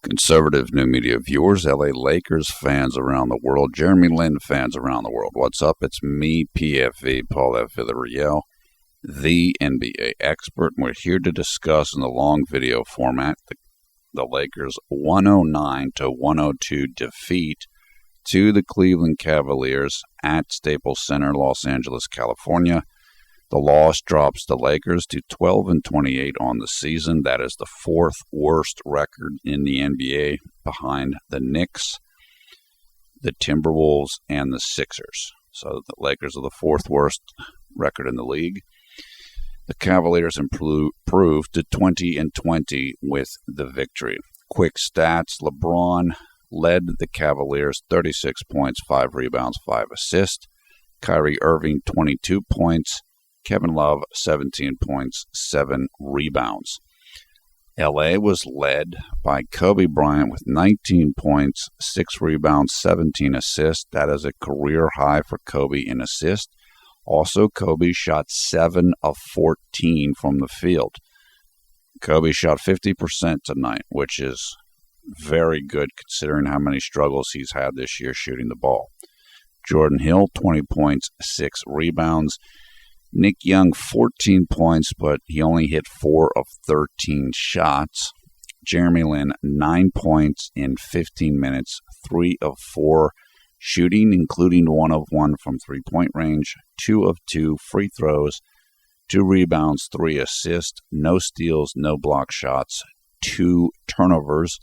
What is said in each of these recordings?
Conservative new media viewers, LA Lakers fans around the world, JLin fans around the world. What's up? It's me, PFV, Paul F. Villarreal, the NBA expert, and we're here to discuss in the long video format the Lakers' 109-102 defeat to the Cleveland Cavaliers at Staples Center, Los Angeles, California. The loss drops the Lakers to 12-28 on the season. That is the fourth worst record in the NBA behind the Knicks, the Timberwolves, and the Sixers. So the Lakers are the fourth worst record in the league. The Cavaliers improved to 20-20 with the victory. Quick stats: LeBron led the Cavaliers 36 points, 5 rebounds, 5 assists. Kyrie Irving 22 points. Kevin Love, 17 points, 7 rebounds. LA was led by Kobe Bryant with 19 points, 6 rebounds, 17 assists. That is a career high for Kobe in assists. Also, Kobe shot 7 of 14 from the field. Kobe shot 50% tonight, which is very good considering how many struggles he's had this year shooting the ball. Jordan Hill, 20 points, 6 rebounds. Nick Young, 14 points, but he only hit 4 of 13 shots. JLin, 9 points in 15 minutes, 3 of 4 shooting, including 1 of 1 from three-point range, 2 of 2 free throws, 2 rebounds, 3 assists, no steals, no block shots, 2 turnovers,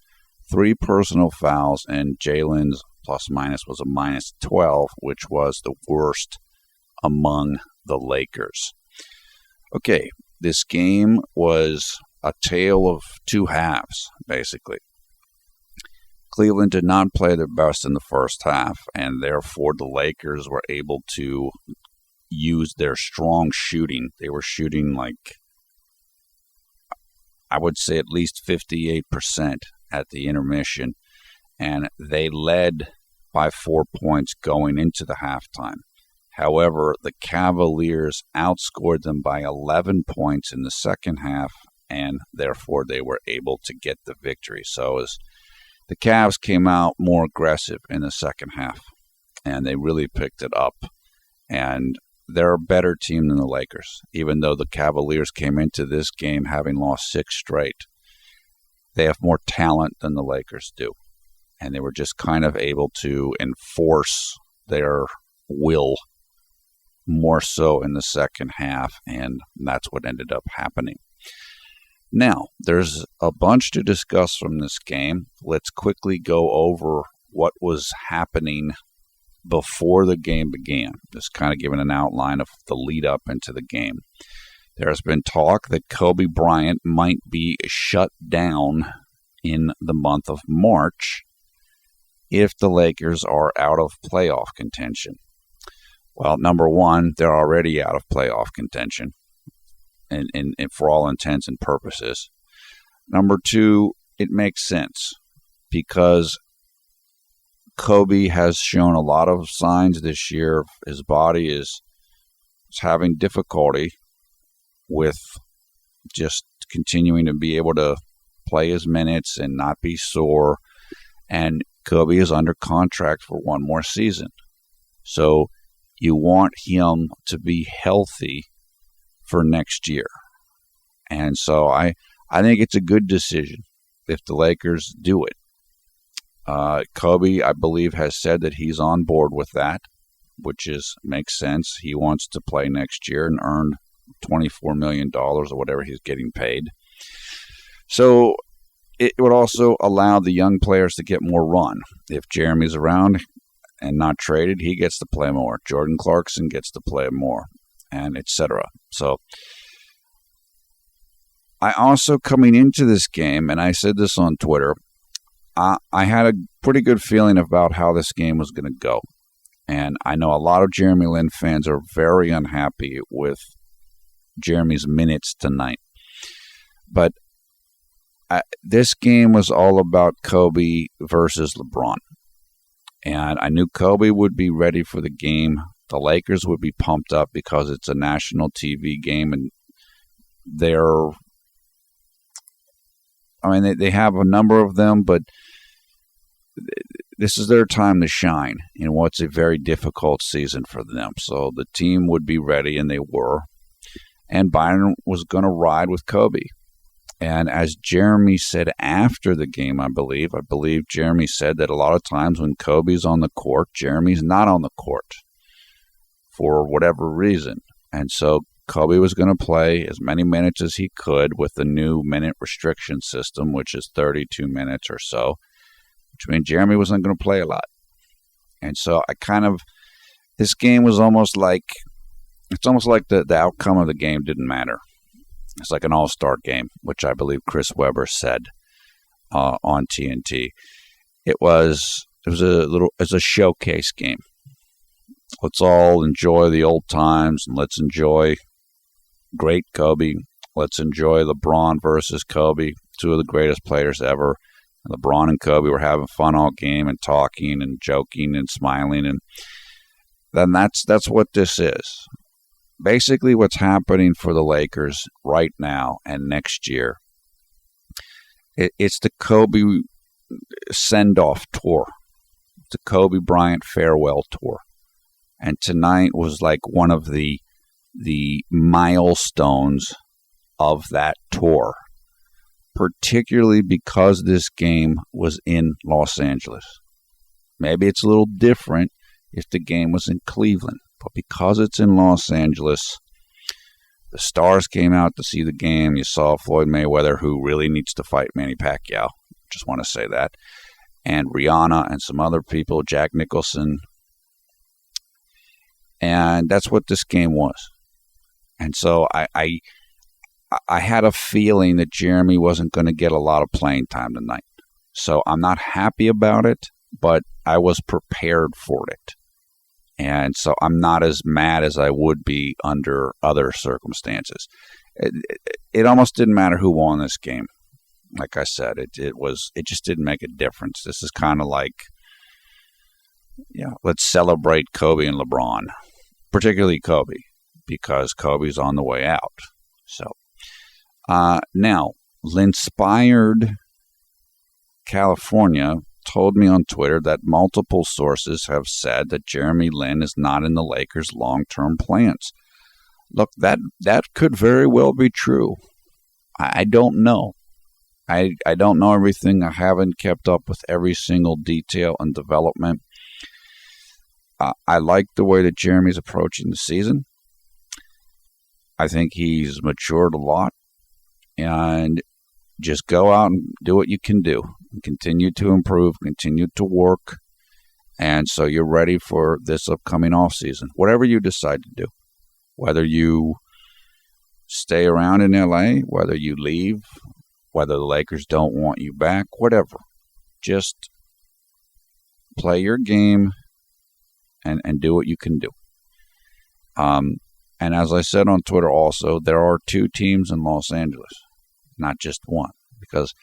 3 personal fouls, and JLin's plus-minus was a minus 12, which was the worst among the Lakers. Okay, this game was a tale of two halves, basically. Cleveland did not play their best in the first half, and therefore the Lakers were able to use their strong shooting. They were shooting like, I would say, at least 58% at the intermission, and they led by 4 points going into the halftime. However, the Cavaliers outscored them by 11 points in the second half, and therefore they were able to get the victory. So as the Cavs came out more aggressive in the second half, and they really picked it up. And they're a better team than the Lakers, even though the Cavaliers came into this game having lost 6 straight. They have more talent than the Lakers do, and they were just kind of able to enforce their will more so in the second half, and that's what ended up happening. Now, there's a bunch to discuss from this game. Let's quickly go over what was happening before the game began, just kind of giving an outline of the lead up into the game. There has been talk that Kobe Bryant might be shut down in the month of March if the Lakers are out of playoff contention. Well, number one, they're already out of playoff contention, and for all intents and purposes. Number two, it makes sense because Kobe has shown a lot of signs this year. His body is having difficulty with just continuing to be able to play his minutes and not be sore. And Kobe is under contract for one more season. So you want him to be healthy for next year. And so I think it's a good decision if the Lakers do it. Kobe, I believe, has said that he's on board with that, which makes sense. He wants to play next year and earn $24 million or whatever he's getting paid. So it would also allow the young players to get more run. If Jeremy's around and not traded, he gets to play more. Jordan Clarkson gets to play more, and etc. So I also, coming into this game, and I said this on Twitter, I had a pretty good feeling about how this game was going to go. And I know a lot of JLin fans are very unhappy with Jeremy's minutes tonight. But this game was all about Kobe versus LeBron. And I knew Kobe would be ready for the game. The Lakers would be pumped up because it's a national TV game, and they're I mean, they have a number of them, but this is their time to shine in what's a very difficult season for them. So the team would be ready, and they were. And Byron was going to ride with Kobe. And as Jeremy said after the game, I believe Jeremy said that a lot of times when Kobe's on the court, Jeremy's not on the court for whatever reason. And so Kobe was going to play as many minutes as he could with the new minute restriction system, which is 32 minutes or so, which means Jeremy wasn't going to play a lot. And so this game was almost like, the outcome of the game didn't matter. It's like an all-star game, which I believe Chris Webber said on TNT. It was a showcase game. Let's all enjoy the old times, and let's enjoy great Kobe. Let's enjoy LeBron versus Kobe, two of the greatest players ever. LeBron and Kobe were having fun all game and talking and joking and smiling, and then that's what this is. Basically, what's happening for the Lakers right now and next year, it's the Kobe send-off tour, the Kobe Bryant farewell tour. And tonight was like one of the milestones of that tour, particularly because this game was in Los Angeles. Maybe it's a little different if the game was in Cleveland, but because it's in Los Angeles, the stars came out to see the game. You saw Floyd Mayweather, who really needs to fight Manny Pacquiao. Just want to say that. And Rihanna and some other people, Jack Nicholson. And that's what this game was. And so I had a feeling that Jeremy wasn't going to get a lot of playing time tonight. So I'm not happy about it, but I was prepared for it. And so I'm not as mad as I would be under other circumstances. It almost didn't matter who won this game. Like I said, it just didn't make a difference. This is kind of like, let's celebrate Kobe and LeBron, particularly Kobe, because Kobe's on the way out. So now, Linspired California told me on Twitter that multiple sources have said that Jeremy Lin is not in the Lakers' long-term plans. Look, that could very well be true. I don't know. I don't know everything. I haven't kept up with every single detail and development. I like the way that Jeremy's approaching the season. I think he's matured a lot. And just go out and do what you can do. Continue to improve, continue to work. And so you're ready for this upcoming offseason. Whatever you decide to do. Whether you stay around in LA, whether you leave, whether the Lakers don't want you back, whatever. Just play your game and do what you can do. And as I said on Twitter also, there are two teams in Los Angeles, not just one, because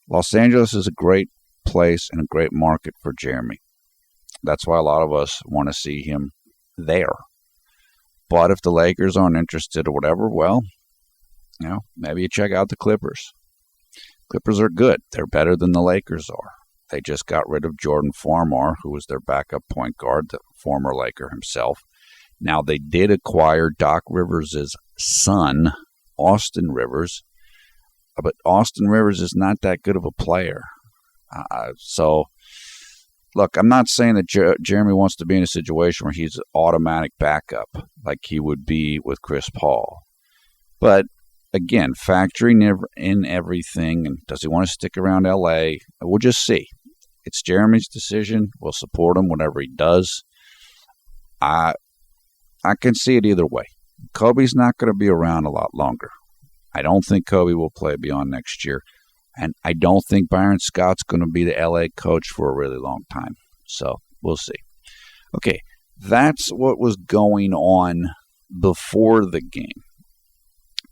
Los Angeles is a great place and a great market for Jeremy. That's why a lot of us want to see him there. But if the Lakers aren't interested or whatever, well, maybe you check out the Clippers. Clippers are good. They're better than the Lakers are. They just got rid of Jordan Farmar, who was their backup point guard, the former Laker himself. Now, they did acquire Doc Rivers' son, Austin Rivers, but Austin Rivers is not that good of a player. So, look, I'm not saying that Jeremy wants to be in a situation where he's an automatic backup like he would be with Chris Paul. But, again, factoring in everything, and does he want to stick around L.A.? We'll just see. It's Jeremy's decision. We'll support him whatever he does. I can see it either way. Kobe's not going to be around a lot longer. I don't think Kobe will play beyond next year. And I don't think Byron Scott's going to be the LA coach for a really long time. So we'll see. Okay, that's what was going on before the game.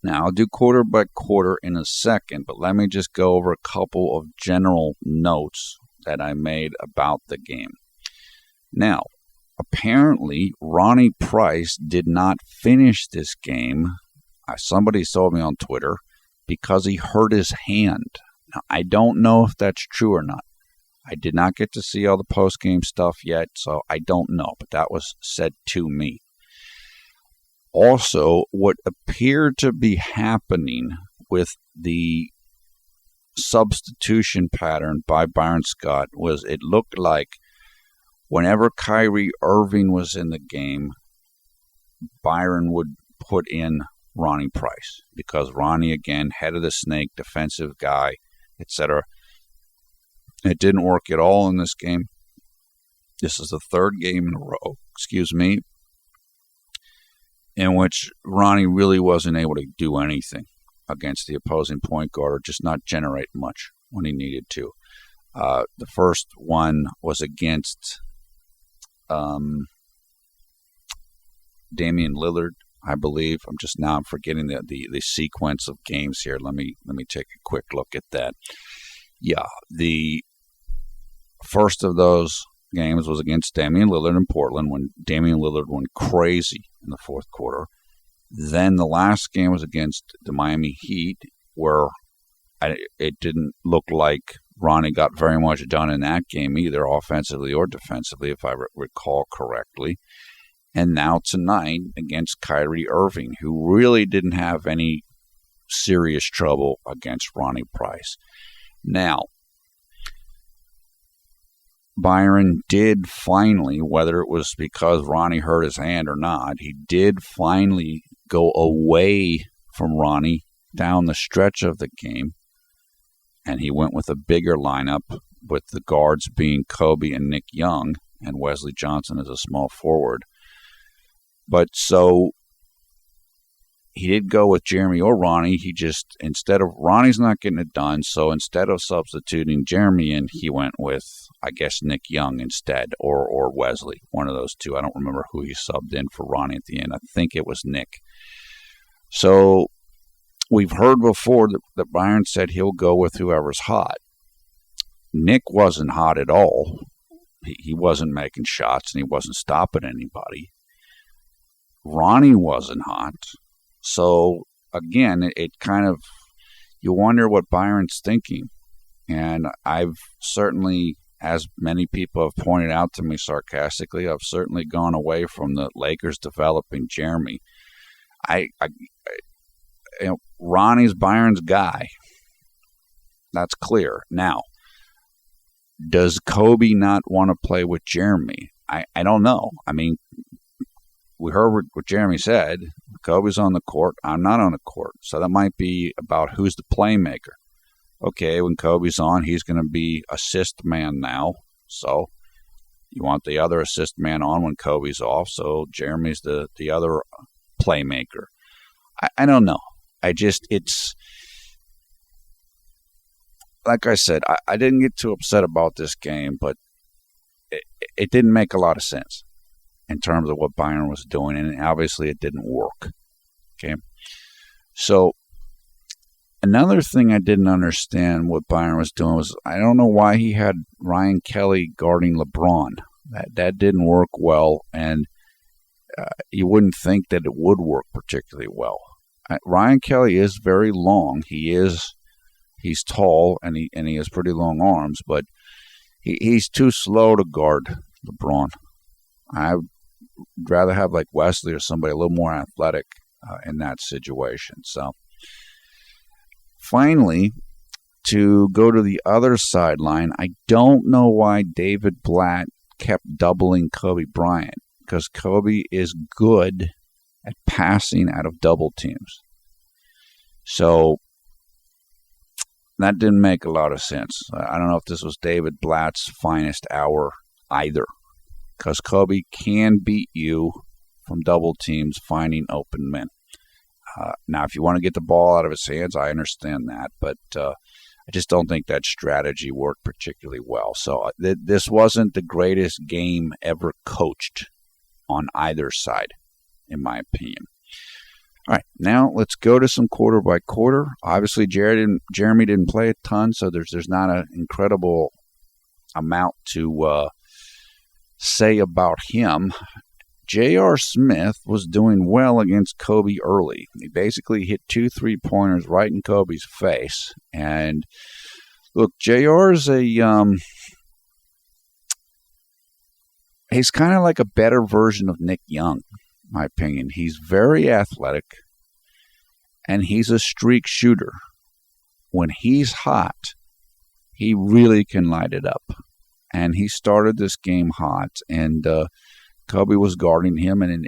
Now, I'll do quarter by quarter in a second, but let me just go over a couple of general notes that I made about the game. Now, apparently, Ronnie Price did not finish this game, somebody told me on Twitter, because he hurt his hand. Now, I don't know if that's true or not. I did not get to see all the post-game stuff yet, so I don't know, but that was said to me. Also, what appeared to be happening with the substitution pattern by Byron Scott was it looked like whenever Kyrie Irving was in the game, Byron would put in Ronnie Price because Ronnie, again, head of the snake, defensive guy, etc. It didn't work at all in this game. This is the third game in a row, in which Ronnie really wasn't able to do anything against the opposing point guard or just not generate much when he needed to. The first one was against Damian Lillard, I believe. I'm forgetting the sequence of games here. Let me take a quick look at that. Yeah, the first of those games was against Damian Lillard in Portland when Damian Lillard went crazy in the fourth quarter. Then the last game was against the Miami Heat, where it didn't look like Ronnie got very much done in that game either, offensively or defensively, if I recall correctly. And now tonight against Kyrie Irving, who really didn't have any serious trouble against Ronnie Price. Now, Byron did finally, whether it was because Ronnie hurt his hand or not, he did finally go away from Ronnie down the stretch of the game, and he went with a bigger lineup with the guards being Kobe and Nick Young and Wesley Johnson as a small forward. But so he did go with Jeremy or Ronnie. He just, instead of, Ronnie's not getting it done, so instead of substituting Jeremy in, he went with, I guess, Nick Young instead, or Wesley, one of those two. I don't remember who he subbed in for Ronnie at the end. I think it was Nick. So we've heard before that Byron said he'll go with whoever's hot. Nick wasn't hot at all. He wasn't making shots, and he wasn't stopping anybody. Ronnie wasn't hot. So, again, it kind of, you wonder what Byron's thinking. And I've certainly, as many people have pointed out to me sarcastically, I've certainly gone away from the Lakers developing Jeremy. Ronnie's Byron's guy. That's clear. Now, does Kobe not want to play with Jeremy? I don't know. I mean, we heard what Jeremy said. Kobe's on the court. I'm not on the court. So that might be about who's the playmaker. Okay, when Kobe's on, he's going to be assist man now. So you want the other assist man on when Kobe's off. So Jeremy's the other playmaker. I don't know. It's like I said, I didn't get too upset about this game, but it didn't make a lot of sense in terms of what Byron was doing, and obviously it didn't work. Okay, so another thing I didn't understand what Byron was doing was I don't know why he had Ryan Kelly guarding LeBron. That didn't work well, and you wouldn't think that it would work particularly well. Ryan Kelly is very long. He's tall, and he has pretty long arms, but he's too slow to guard LeBron. I'd rather have like Wesley or somebody a little more athletic in that situation. So finally, to go to the other sideline, I don't know why David Blatt kept doubling Kobe Bryant, because Kobe is good at passing out of double teams. So that didn't make a lot of sense. I don't know if this was David Blatt's finest hour either, because Kobe can beat you from double teams finding open men. Now, if you want to get the ball out of his hands, I understand that, but I just don't think that strategy worked particularly well. So this wasn't the greatest game ever coached on either side, in my opinion. All right, now let's go to some quarter by quarter. Obviously, Jeremy didn't play a ton, so there's not an incredible amount to say about him. J.R. Smith was doing well against Kobe early. He basically hit 2 3-pointers right in Kobe's face, and Look, JR is he's kind of like a better version of Nick Young, in my opinion. He's very athletic, and he's a streak shooter. When he's hot, he really can light it up. And he started this game hot, and Kobe was guarding him, and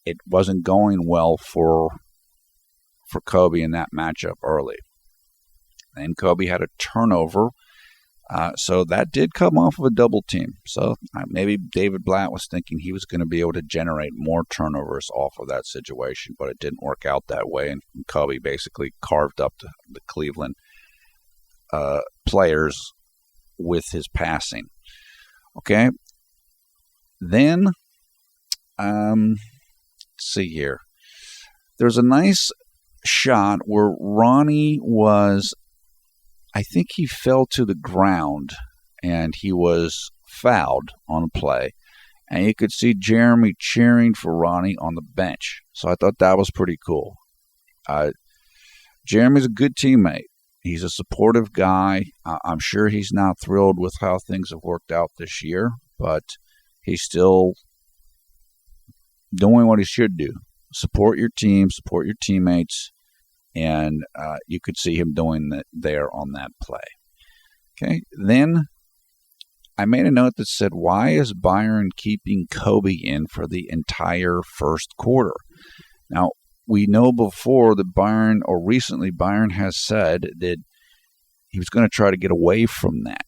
it wasn't going well for Kobe in that matchup early. And Kobe had a turnover, so that did come off of a double team. So maybe David Blatt was thinking he was going to be able to generate more turnovers off of that situation, but it didn't work out that way, and Kobe basically carved up the Cleveland players with his passing. Okay, then let's see here. There's a nice shot where Ronnie was, I think he fell to the ground and he was fouled on a play. And you could see Jeremy cheering for Ronnie on the bench. So I thought that was pretty cool. Jeremy's a good teammate. He's a supportive guy. I'm sure he's not thrilled with how things have worked out this year, but he's still doing what he should do. Support your team, support your teammates, and you could see him doing that there on that play. Okay, then I made a note that said, why is Byron keeping Kobe in for the entire first quarter? Now, we know before that recently Byron has said that he was going to try to get away from that,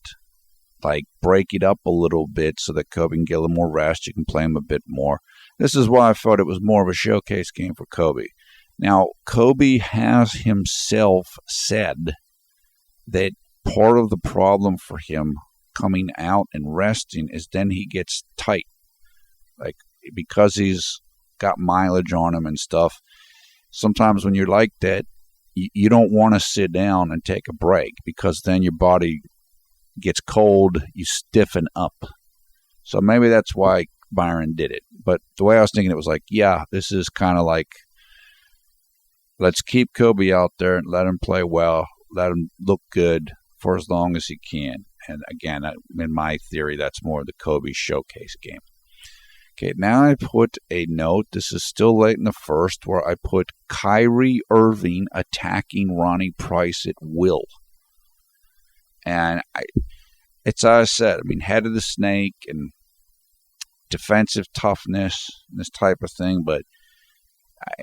like break it up a little bit so that Kobe can get a little more rest. You can play him a bit more. This is why I thought it was more of a showcase game for Kobe. Now, Kobe has himself said that part of the problem for him coming out and resting is then he gets tight. Like, because he's got mileage on him and stuff, sometimes when you're like that, you don't want to sit down and take a break because then your body gets cold, you stiffen up. So maybe that's why Byron did it. But the way I was thinking, it was like, yeah, this is kind of like, let's keep Kobe out there and let him play well, let him look good for as long as he can. And again, in my theory, that's more the Kobe showcase game. Okay, now I put a note. This is still late in the first, where I put Kyrie Irving attacking Ronnie Price at will. And it's as I said, head of the snake and defensive toughness, and this type of thing, but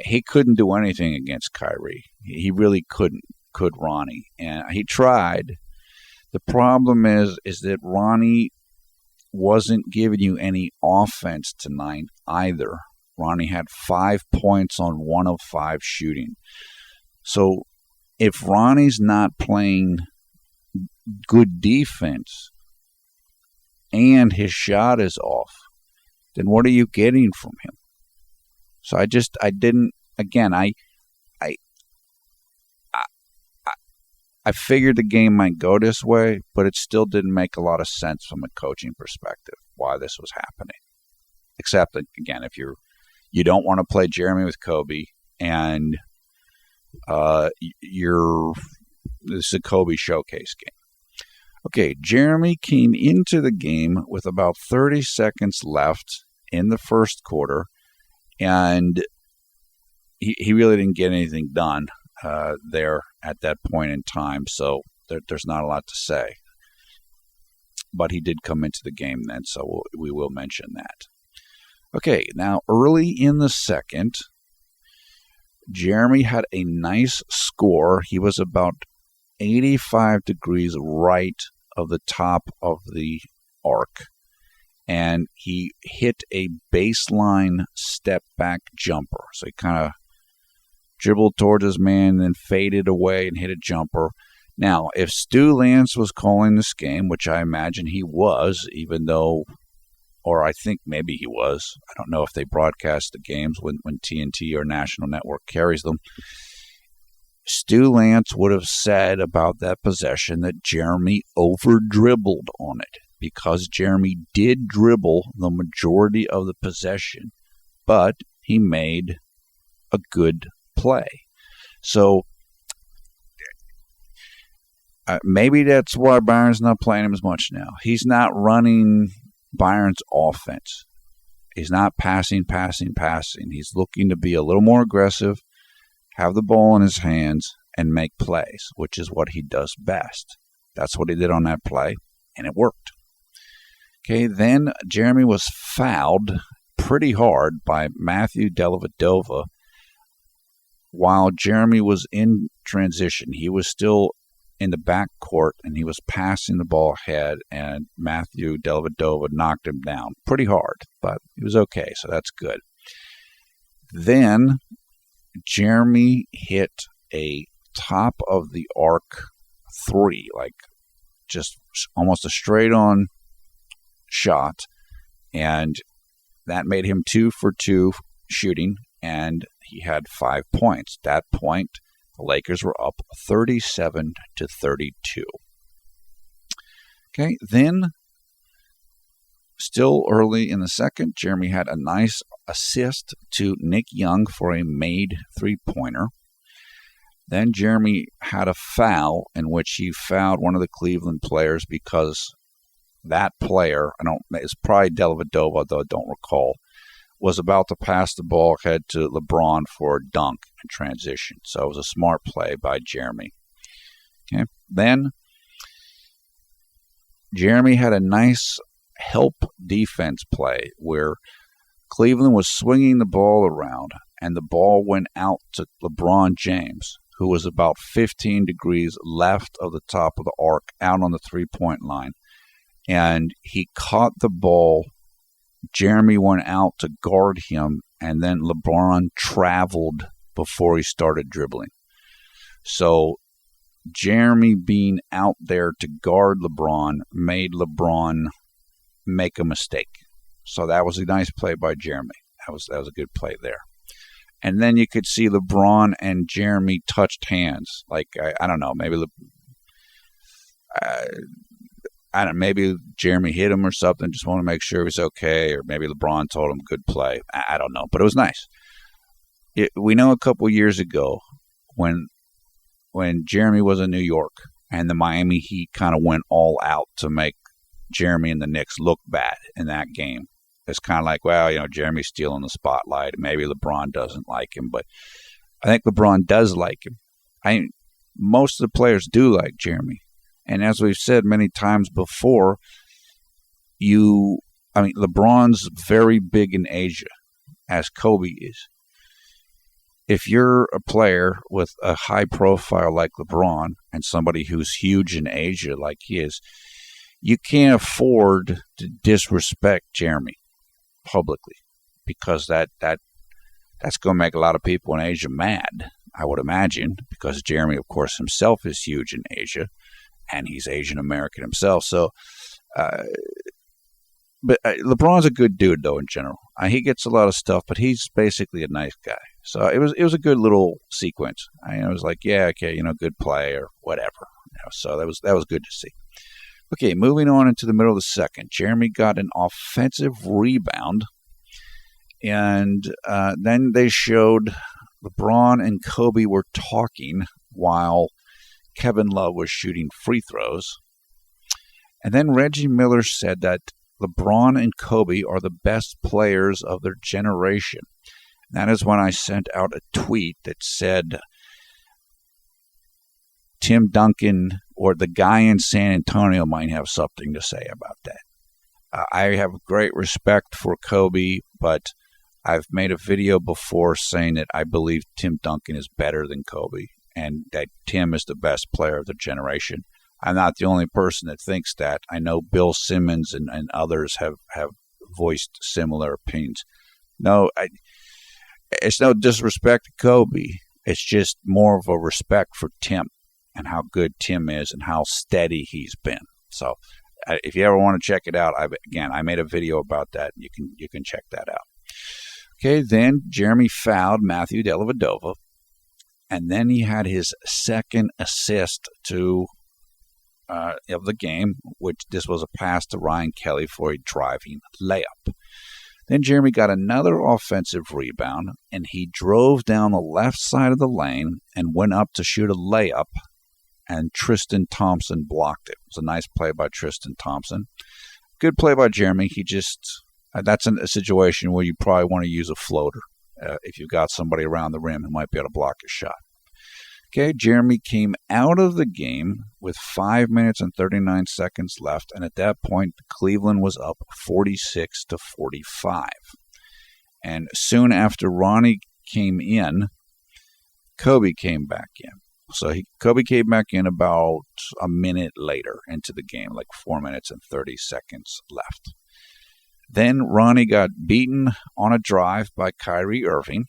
he couldn't do anything against Kyrie. He really couldn't, could Ronnie? And he tried. The problem is that Ronnie wasn't giving you any offense tonight either. Ronnie had 5 points on 1 of 5 shooting. So if Ronnie's not playing good defense and his shot is off, then what are you getting from him? So I figured the game might go this way, but it still didn't make a lot of sense from a coaching perspective why this was happening. Except that, again, if you don't want to play Jeremy with Kobe, and this is a Kobe showcase game. Okay, Jeremy came into the game with about 30 seconds left in the first quarter, and he really didn't get anything done there at that point in time, so there's not a lot to say. But he did come into the game then, so we will mention that. Okay, now early in the second, Jeremy had a nice score. He was about 85 degrees right of the top of the arc, and he hit a baseline step back jumper. So he kind of dribbled towards his man, then faded away and hit a jumper. Now, if Stu Lance was calling this game, which I imagine he was, even though, or I think maybe he was, I don't know if they broadcast the games when TNT or National Network carries them, Stu Lance would have said about that possession that Jeremy over-dribbled on it, because Jeremy did dribble the majority of the possession, but he made a good play. So maybe that's why Byron's not playing him as much now. He's not running Byron's offense. He's not passing. He's looking to be a little more aggressive, have the ball in his hands, and make plays, which is what he does best. That's what he did on that play, and it worked. Okay, then Jeremy was fouled pretty hard by Matthew Dellavedova while Jeremy was in transition. He was still in the backcourt, and he was passing the ball ahead, and Matthew Dellavedova knocked him down pretty hard, but he was okay, so that's good. Then Jeremy hit a top of the arc three, like just almost a straight-on shot, and that made him 2 for 2 shooting, and he had 5 points. That point, the Lakers were up 37-32. Okay, then still early in the second, Jeremy had a nice assist to Nick Young for a made three-pointer. Then Jeremy had a foul in which he fouled one of the Cleveland players because that player, it's probably Dellavedova, though I don't recall, was about to pass the ball ahead to LeBron for a dunk in transition. So it was a smart play by Jeremy. Okay. Then Jeremy had a nice help defense play where Cleveland was swinging the ball around and the ball went out to LeBron James, who was about 15 degrees left of the top of the arc out on the three-point line. And he caught the ball. Jeremy went out to guard him, and then LeBron traveled before he started dribbling. So Jeremy being out there to guard LeBron made LeBron make a mistake. So that was a nice play by Jeremy. That was a good play there. And then you could see LeBron and Jeremy touched hands. Like, I don't know, maybe Jeremy hit him or something, just want to make sure he's okay, or maybe LeBron told him good play. I don't know, but it was nice. We know a couple years ago when Jeremy was in New York and the Miami Heat kind of went all out to make Jeremy and the Knicks look bad in that game. It's kind of like, well, Jeremy's stealing the spotlight. Maybe LeBron doesn't like him, but I think LeBron does like him. Most of the players do like Jeremy. And as we've said many times before, LeBron's very big in Asia, as Kobe is. If you're a player with a high profile like LeBron and somebody who's huge in Asia like he is, you can't afford to disrespect Jeremy publicly, because that's going to make a lot of people in Asia mad, I would imagine, because Jeremy, of course, himself is huge in Asia. And he's Asian American himself. So, but LeBron's a good dude, though, in general. He gets a lot of stuff, but he's basically a nice guy. So it was a good little sequence. I was like, yeah, okay, good play or whatever. So that was good to see. Okay, moving on into the middle of the second, Jeremy got an offensive rebound, and then they showed LeBron and Kobe were talking while Kevin Love was shooting free throws. And then Reggie Miller said that LeBron and Kobe are the best players of their generation. That is when I sent out a tweet that said Tim Duncan or the guy in San Antonio might have something to say about that. I have great respect for Kobe, but I've made a video before saying that I believe Tim Duncan is better than Kobe, and that Tim is the best player of the generation. I'm not the only person that thinks that. I know Bill Simmons and others have voiced similar opinions. No, it's no disrespect to Kobe. It's just more of a respect for Tim and how good Tim is and how steady he's been. So if you ever want to check it out, I made a video about that. You can check that out. Okay, then Jeremy fouled Matthew Dellavedova. And then he had his second assist of the game, which this was a pass to Ryan Kelly for a driving layup. Then Jeremy got another offensive rebound, and he drove down the left side of the lane and went up to shoot a layup, and Tristan Thompson blocked it. It was a nice play by Tristan Thompson. Good play by Jeremy. He just, that's a situation where you probably want to use a floater if you've got somebody around the rim who might be able to block a shot. Okay, Jeremy came out of the game with 5 minutes and 39 seconds left, and at that point, Cleveland was up 46-45. And soon after Ronnie came in, Kobe came back in. So Kobe came back in about a minute later into the game, like 4 minutes and 30 seconds left. Then Ronnie got beaten on a drive by Kyrie Irving.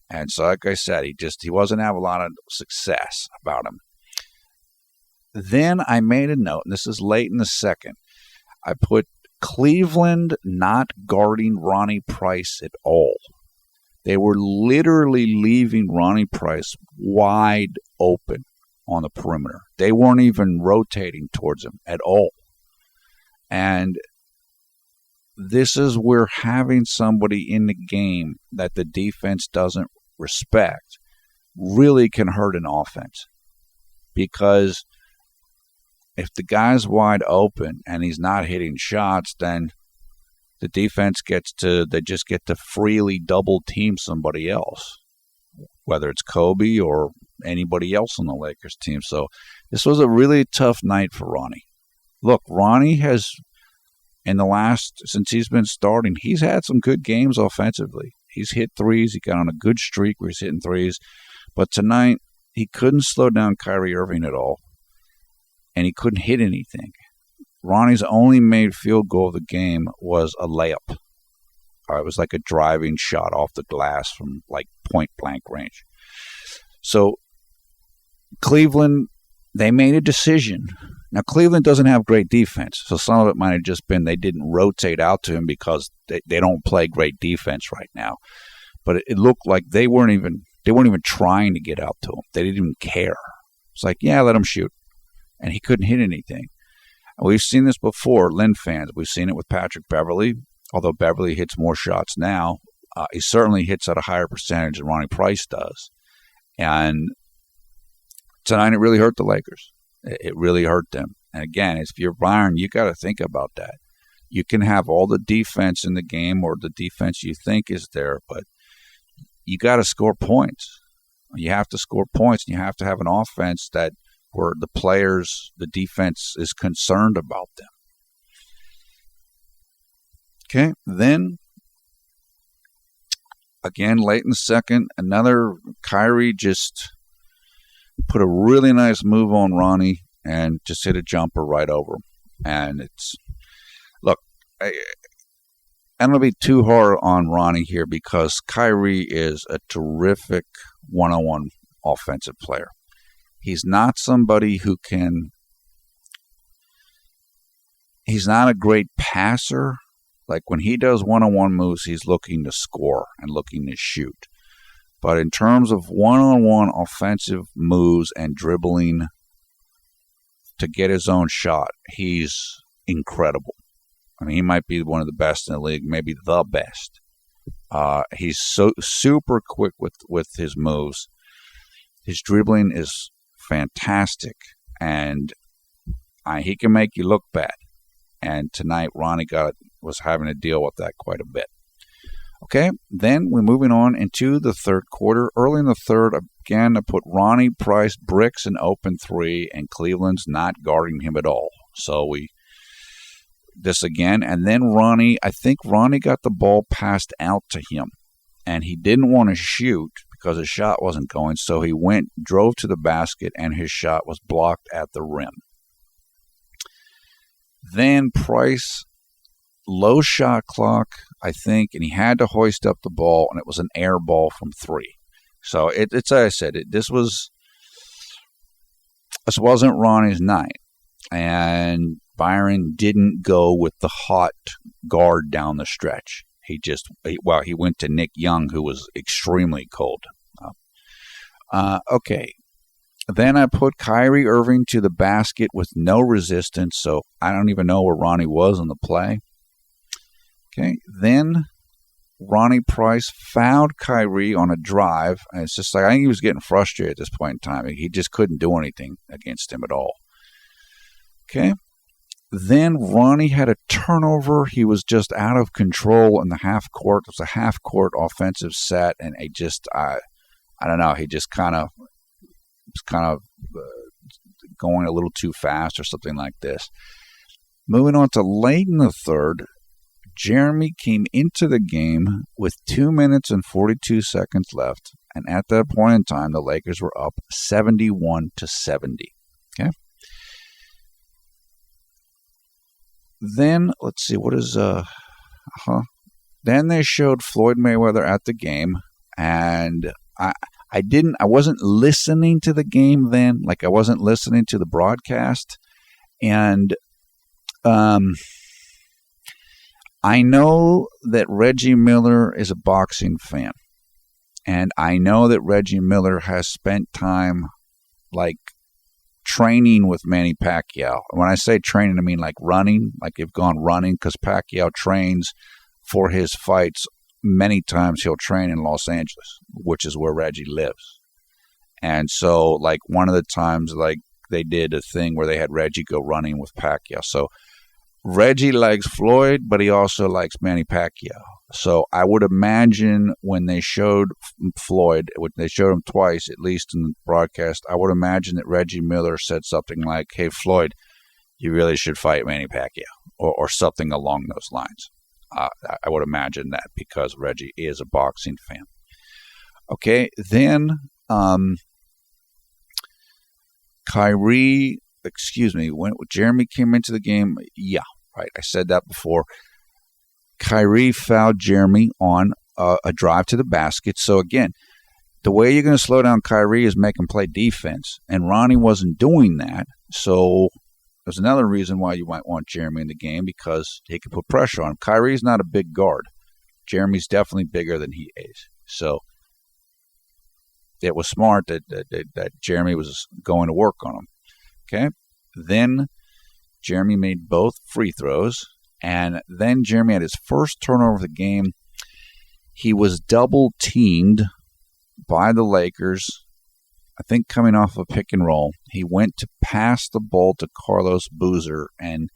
And so, like I said, he wasn't having a lot of success about him. Then I made a note, and this is late in the second. I put Cleveland not guarding Ronnie Price at all. They were literally leaving Ronnie Price wide open on the perimeter. They weren't even rotating towards him at all. And this is where having somebody in the game that the defense doesn't respect really can hurt an offense. Because if the guy's wide open and he's not hitting shots, then the defense they just get to freely double team somebody else, whether it's Kobe or anybody else on the Lakers team. So this was a really tough night for Ronnie. Look, Ronnie has, since he's been starting, he's had some good games offensively. He's hit threes. He got on a good streak where he's hitting threes. But tonight, he couldn't slow down Kyrie Irving at all, and he couldn't hit anything. Ronnie's only made field goal of the game was a layup. It was like a driving shot off the glass from like point-blank range. So Cleveland, they made a decision. Now, Cleveland doesn't have great defense, so some of it might have just been they didn't rotate out to him because they don't play great defense right now. But it looked like they weren't even trying to get out to him. They didn't even care. It's like, yeah, let him shoot. And he couldn't hit anything. And we've seen this before, Lin fans. We've seen it with Patrick Beverley. Although Beverley hits more shots now, he certainly hits at a higher percentage than Ronnie Price does. And tonight it really hurt the Lakers. It really hurt them. And again, if you're Byron, you got to think about that. You can have all the defense in the game or the defense you think is there, but you got to score points. You have to score points, and you have to have an offense where the defense is concerned about them. Okay, then, again, late in the second, another Kyrie just put a really nice move on Ronnie and just hit a jumper right over him. And I'm going to be too hard on Ronnie here because Kyrie is a terrific one-on-one offensive player. He's not somebody he's not a great passer. Like when he does one-on-one moves, he's looking to score and looking to shoot. But in terms of one-on-one offensive moves and dribbling to get his own shot, he's incredible. I mean, he might be one of the best in the league, maybe the best. He's so super quick with his moves. His dribbling is fantastic, and he can make you look bad. And tonight, Ronnie was having to deal with that quite a bit. Okay, then we're moving on into the third quarter. Early in the third, again, I put Ronnie Price bricks an open three, and Cleveland's not guarding him at all. So this again, and then I think Ronnie got the ball passed out to him, and he didn't want to shoot because his shot wasn't going, so he drove to the basket, and his shot was blocked at the rim. Then Price, low shot clock, I think, and he had to hoist up the ball, and it was an air ball from three. So it's like I said, this wasn't Ronnie's night, and Byron didn't go with the hot guard down the stretch. He went to Nick Young, who was extremely cold. Okay. Then I put Kyrie Irving to the basket with no resistance, so I don't even know where Ronnie was on the play. Okay. Then Ronnie Price fouled Kyrie on a drive, and it's just like I think he was getting frustrated at this point in time. He just couldn't do anything against him at all. Okay. Then Ronnie had a turnover. He was just out of control in the half court. It was a half court offensive set, and I don't know. He just kind of going a little too fast or something like this. Moving on to late in the third, Jeremy came into the game with 2 minutes and 42 seconds left, and at that point in time, the Lakers were up 71-70. Okay. Then let's see what is Then they showed Floyd Mayweather at the game, and I wasn't listening to the game then, like I wasn't listening to the broadcast, and I know that Reggie Miller is a boxing fan, and I know that Reggie Miller has spent time like training with Manny Pacquiao. When I say training, I mean like running, like they've gone running, because Pacquiao trains for his fights. Many times he'll train in Los Angeles, which is where Reggie lives. And so like one of the times like they did a thing where they had Reggie go running with Pacquiao. So Reggie likes Floyd, but he also likes Manny Pacquiao. So I would imagine when they showed Floyd, they showed him twice, at least in the broadcast, I would imagine that Reggie Miller said something like, "Hey, Floyd, you really should fight Manny Pacquiao," or something along those lines. I would imagine that because Reggie is a boxing fan. Okay, then when Jeremy came into the game, yeah, right, I said that before. Kyrie fouled Jeremy on a drive to the basket. So again, the way you're going to slow down Kyrie is make him play defense, and Ronnie wasn't doing that. So there's another reason why you might want Jeremy in the game, because he can put pressure on him. Kyrie's not a big guard. Jeremy's definitely bigger than he is. So it was smart that Jeremy was going to work on him. Okay. Then Jeremy made both free throws, and then Jeremy had his first turnover of the game. He was double teamed by the Lakers, I think coming off a pick and roll. He went to pass the ball to Carlos Boozer, and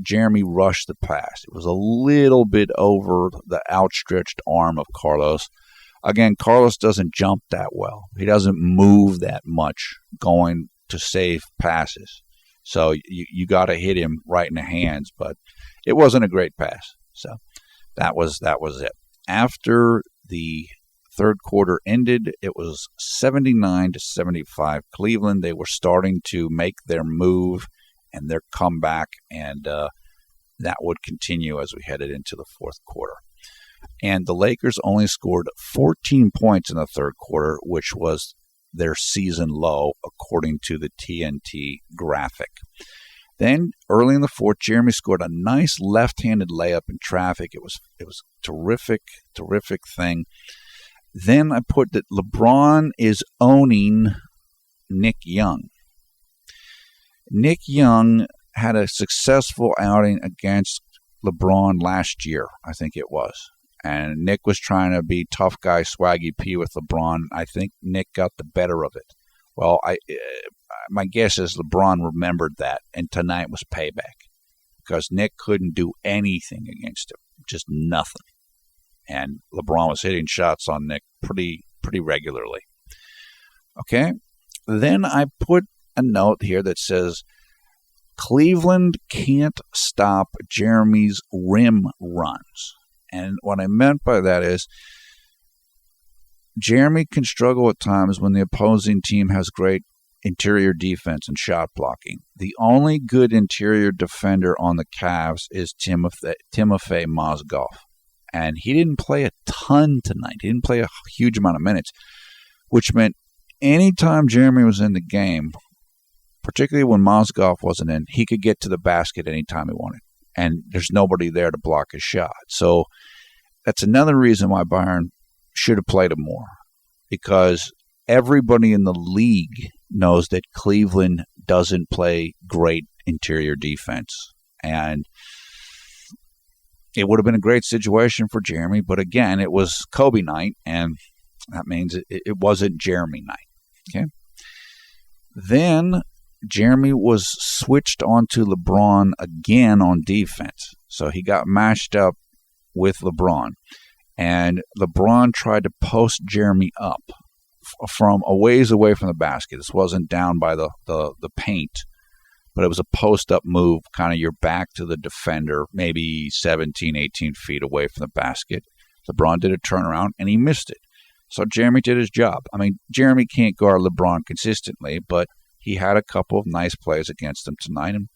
Jeremy rushed the pass. It was a little bit over the outstretched arm of Carlos. Again, Carlos doesn't jump that well. He doesn't move that much going to save passes. So you got to hit him right in the hands, but it wasn't a great pass. So that was it. After the third quarter ended, it was 79-75 Cleveland. They were starting to make their move and their comeback, and that would continue as we headed into the fourth quarter. And the Lakers only scored 14 points in the third quarter, which was their season low, according to the TNT graphic. Then, early in the fourth, Jeremy scored a nice left-handed layup in traffic. It was terrific thing. Then I put that LeBron is owning Nick Young. Nick Young had a successful outing against LeBron last year, I think it was. And Nick was trying to be tough guy, swaggy P with LeBron. I think Nick got the better of it. Well, my guess is LeBron remembered that, and tonight was payback, because Nick couldn't do anything against him, just nothing. And LeBron was hitting shots on Nick pretty regularly. Okay, then I put a note here that says, Cleveland can't stop Jeremy's rim runs. And what I meant by that is Jeremy can struggle at times when the opposing team has great interior defense and shot blocking. The only good interior defender on the Cavs is Timofey Mozgov. And he didn't play a ton tonight. He didn't play a huge amount of minutes, which meant anytime Jeremy was in the game, particularly when Mozgov wasn't in, he could get to the basket anytime he wanted. And there's nobody there to block his shot. So that's another reason why Byron should have played him more, because everybody in the league knows that Cleveland doesn't play great interior defense. And it would have been a great situation for Jeremy, but again, it was Kobe night, and that means it wasn't Jeremy night. Okay. Then Jeremy was switched onto LeBron again on defense. So he got matched up with LeBron. And LeBron tried to post Jeremy up from a ways away from the basket. This wasn't down by the paint, but it was a post-up move, kind of your back to the defender, maybe 17, 18 feet away from the basket. LeBron did a turnaround, and he missed it. So Jeremy did his job. I mean, Jeremy can't guard LeBron consistently, but he had a couple of nice plays against him tonight, and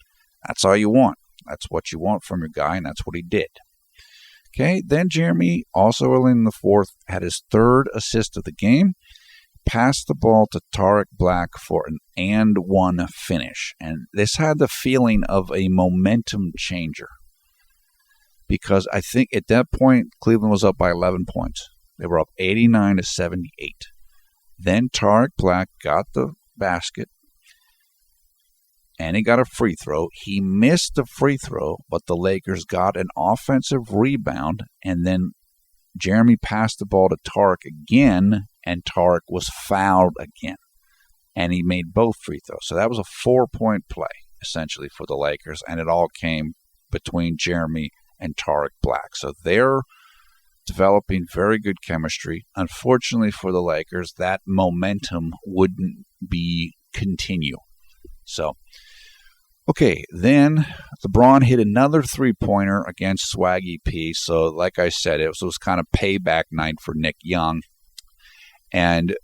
that's all you want. That's what you want from your guy, and that's what he did. Okay, then Jeremy, also early in the fourth, had his third assist of the game, passed the ball to Tariq Black for an and one finish. And this had the feeling of a momentum changer, because I think at that point, Cleveland was up by 11 points. They were up 89-78. Then Tariq Black got the basket, and he got a free throw. He missed the free throw, but the Lakers got an offensive rebound, and then Jeremy passed the ball to Tariq again, and Tariq was fouled again, and he made both free throws. So that was a 4-point play, essentially, for the Lakers, and it all came between Jeremy and Tariq Black. So they're developing very good chemistry. Unfortunately for the Lakers, that momentum wouldn't be continue. So, okay, then LeBron hit another three-pointer against Swaggy P. So, like I said, it was kind of payback night for Nick Young. And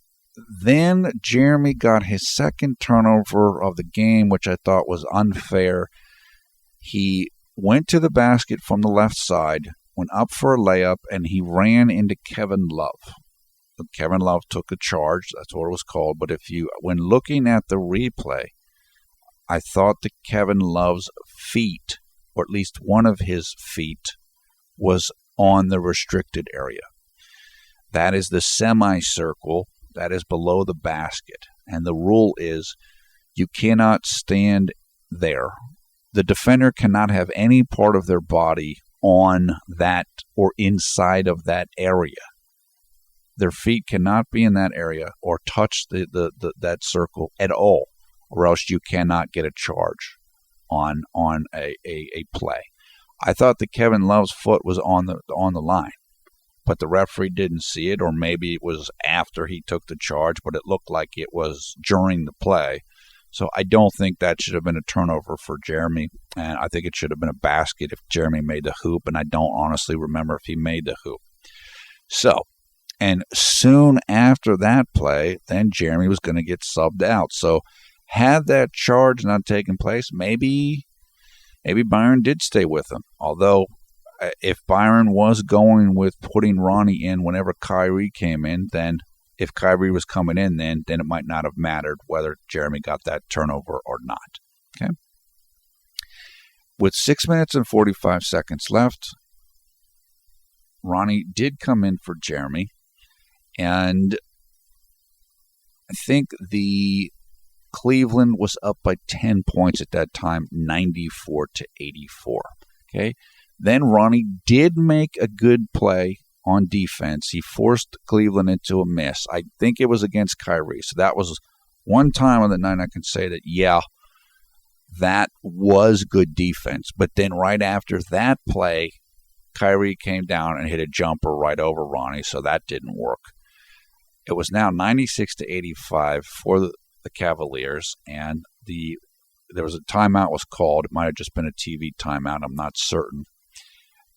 then Jeremy got his second turnover of the game, which I thought was unfair. He went to the basket from the left side, went up for a layup, and he ran into Kevin Love. Kevin Love took a charge. That's what it was called. But when looking at the replay, I thought that Kevin Love's feet, or at least one of his feet, was on the restricted area. That is the semicircle that is below the basket. And the rule is you cannot stand there. The defender cannot have any part of their body on that or inside of that area. Their feet cannot be in that area or touch that circle at all, or else you cannot get a charge on a play. I thought that Kevin Love's foot was on the line, but the referee didn't see it, or maybe it was after he took the charge, but it looked like it was during the play. So I don't think that should have been a turnover for Jeremy, and I think it should have been a basket if Jeremy made the hoop, and I don't honestly remember if he made the hoop. So, and soon after that play, then Jeremy was going to get subbed out. So had that charge not taken place, maybe Byron did stay with him. Although, if Byron was going with putting Ronnie in whenever Kyrie came in, then if Kyrie was coming in, then it might not have mattered whether Jeremy got that turnover or not. Okay. With 6 minutes and 45 seconds left, Ronnie did come in for Jeremy, and I think the Cleveland was up by 10 points at that time, 94-84. Okay. Then Ronnie did make a good play on defense. He forced Cleveland into a miss. I think it was against Kyrie. So that was one time on the night I can say that, yeah, that was good defense. But then right after that play, Kyrie came down and hit a jumper right over Ronnie, so that didn't work. It was now 96-85 for the Cavaliers, and there was a timeout was called. It might have just been a TV timeout. I'm not certain.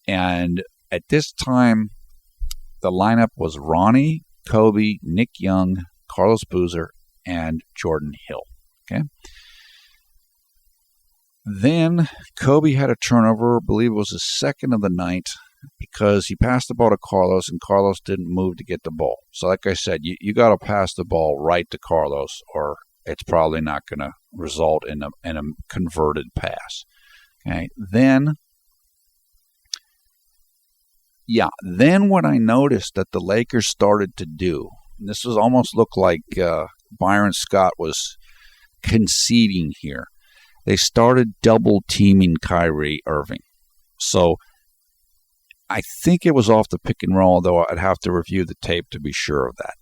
And at this time, the lineup was Ronnie, Kobe, Nick Young, Carlos Boozer, and Jordan Hill. Okay. Then Kobe had a turnover, I believe it was the second of the night, because he passed the ball to Carlos, and Carlos didn't move to get the ball. So like I said, you got to pass the ball right to Carlos, or it's probably not going to result in a converted pass. Okay. Then what I noticed that the Lakers started to do, and this was almost looked like Byron Scott was conceding here. They started double teaming Kyrie Irving. So I think it was off the pick and roll, though I'd have to review the tape to be sure of that.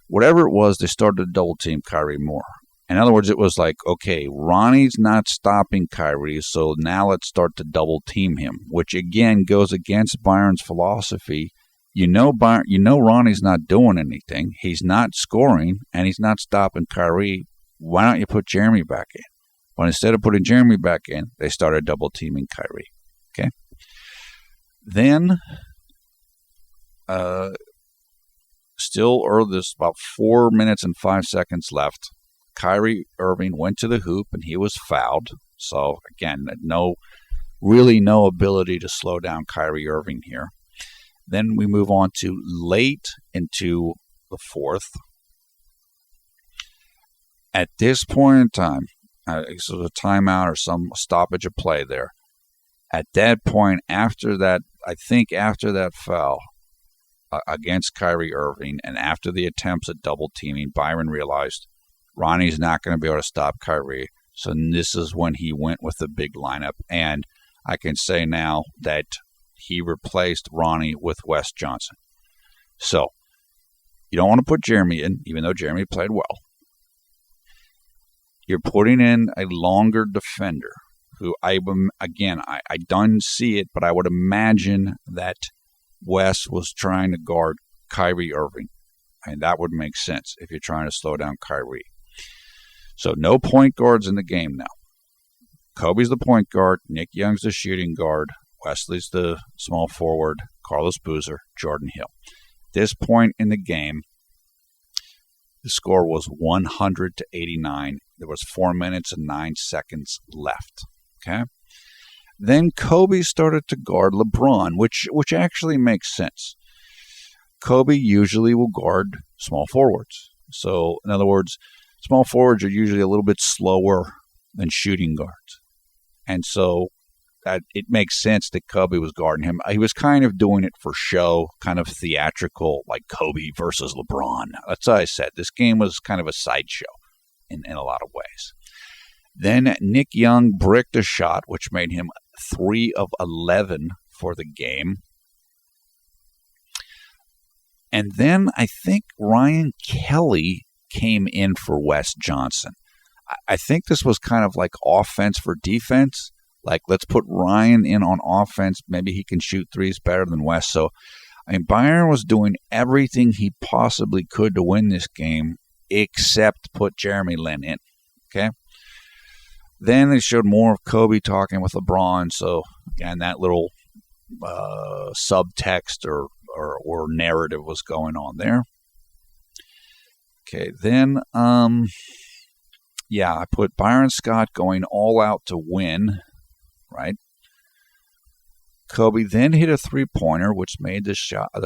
Whatever it was, they started to double team Kyrie more. In other words, it was like, okay, Ronnie's not stopping Kyrie, so now let's start to double team him, which again goes against Byron's philosophy. You know Ronnie's not doing anything. He's not scoring, and he's not stopping Kyrie. Why don't you put Jeremy back in? But instead of putting Jeremy back in, they started double teaming Kyrie. Okay. Then, still early, there's about 4 minutes and 5 seconds left. Kyrie Irving went to the hoop and he was fouled. So again, no ability to slow down Kyrie Irving here. Then we move on to late into the fourth. At this point in time, so a timeout or some stoppage of play there. At that point, after that foul against Kyrie Irving and after the attempts at double teaming, Byron realized Ronnie's not going to be able to stop Kyrie. So this is when he went with the big lineup. And I can say now that he replaced Ronnie with Wes Johnson. So you don't want to put Jeremy in, even though Jeremy played well. You're putting in a longer defender who I don't see it, but I would imagine that Wes was trying to guard Kyrie Irving. And that would make sense if you're trying to slow down Kyrie. So no point guards in the game now. Kobe's the point guard. Nick Young's the shooting guard. Wesley's the small forward. Carlos Boozer, Jordan Hill. At this point in the game, the score was 100-89. There was 4 minutes and 9 seconds left. Okay. Then Kobe started to guard LeBron, which actually makes sense. Kobe usually will guard small forwards. So, in other words, small forwards are usually a little bit slower than shooting guards. And so that it makes sense that Kobe was guarding him. He was kind of doing it for show, kind of theatrical, like Kobe versus LeBron. That's what I said. This game was kind of a sideshow in a lot of ways. Then Nick Young bricked a shot, which made him 3 of 11 for the game. And then I think Ryan Kelly came in for Wes Johnson. I think this was kind of like offense for defense. Like, let's put Ryan in on offense. Maybe he can shoot threes better than Wes. So, Byron was doing everything he possibly could to win this game except put JLin in. Okay? Then they showed more of Kobe talking with LeBron. So, again, that little subtext or narrative was going on there. Okay, then, I put Byron Scott going all out to win, right? Kobe then hit a three-pointer, which made the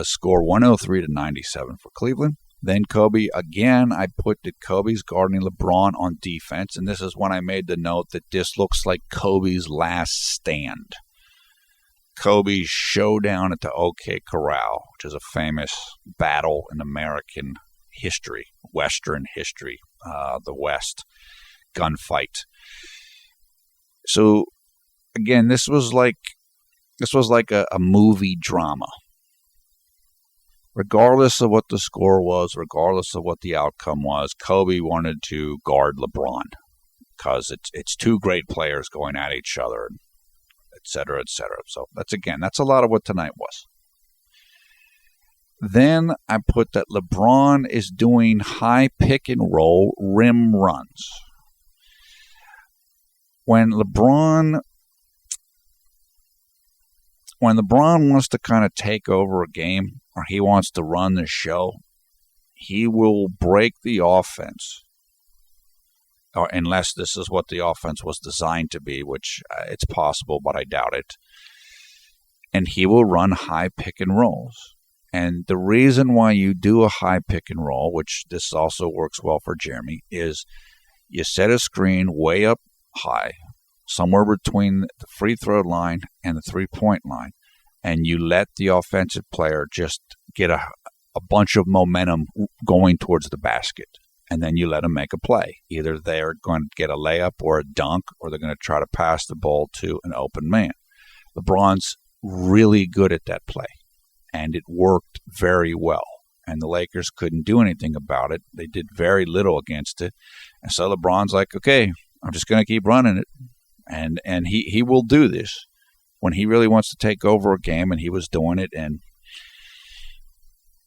score 103-97 for Cleveland. Then Kobe, again, I put that Kobe's guarding LeBron on defense, and this is when I made the note that this looks like Kobe's last stand. Kobe's showdown at the OK Corral, which is a famous battle in American history, Western history, the West gunfight. So again, this was like a movie drama. Regardless of what the score was, regardless of what the outcome was, Kobe wanted to guard LeBron because it's two great players going at each other, et cetera, et cetera. So that's a lot of what tonight was. Then I put that LeBron is doing high pick and roll rim runs. When LeBron wants to kind of take over a game or he wants to run the show, he will break the offense, or unless this is what the offense was designed to be, which it's possible, but I doubt it. And he will run high pick and rolls. And the reason why you do a high pick and roll, which this also works well for Jeremy, is you set a screen way up high, somewhere between the free throw line and the three-point line, and you let the offensive player just get a bunch of momentum going towards the basket, and then you let them make a play. Either they're going to get a layup or a dunk, or they're going to try to pass the ball to an open man. LeBron's really good at that play, and it worked very well. And the Lakers couldn't do anything about it. They did very little against it. And so LeBron's like, okay, I'm just going to keep running it. And he will do this when he really wants to take over a game, and he was doing it, and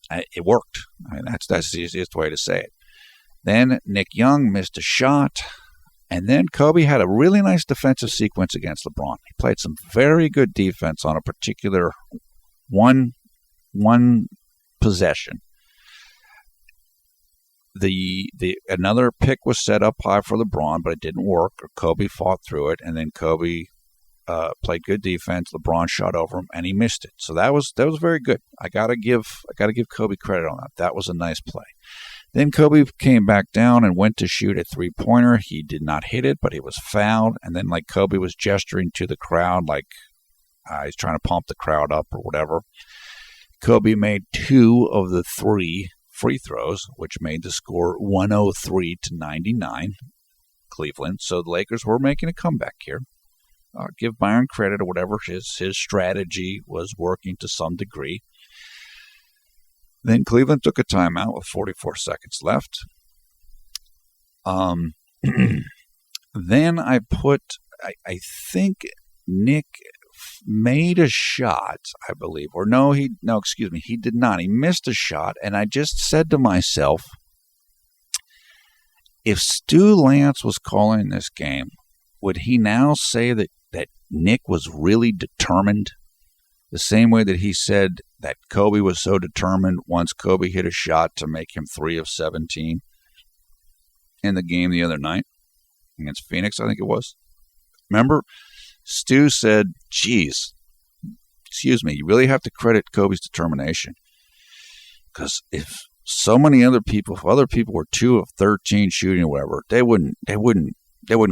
it worked. I mean, that's the easiest way to say it. Then Nick Young missed a shot, and then Kobe had a really nice defensive sequence against LeBron. He played some very good defense on a particular one possession. Another pick was set up high for LeBron, but it didn't work. Kobe fought through it, and then Kobe played good defense. LeBron shot over him, and he missed it. So that was very good. I gotta give Kobe credit on that. That was a nice play. Then Kobe came back down and went to shoot a three-pointer. He did not hit it, but he was fouled. And then, like, Kobe was gesturing to the crowd, like he's trying to pump the crowd up or whatever. Kobe made 2 of the 3 free throws, which made the score 103-99, Cleveland. So the Lakers were making a comeback here. Give Byron credit or whatever. His strategy was working to some degree. Then Cleveland took a timeout with 44 seconds left. Then I think Nick made a shot, I believe. He did not. He missed a shot, and I just said to myself, if Stu Lance was calling this game, would he now say that Nick was really determined? The same way that he said that Kobe was so determined once Kobe hit a shot to make him 3 of 17 in the game the other night against Phoenix, I think it was. Remember? Stu said, geez, excuse me, you really have to credit Kobe's determination. Because if so many other people were 2 of 13 shooting or whatever, they wouldn't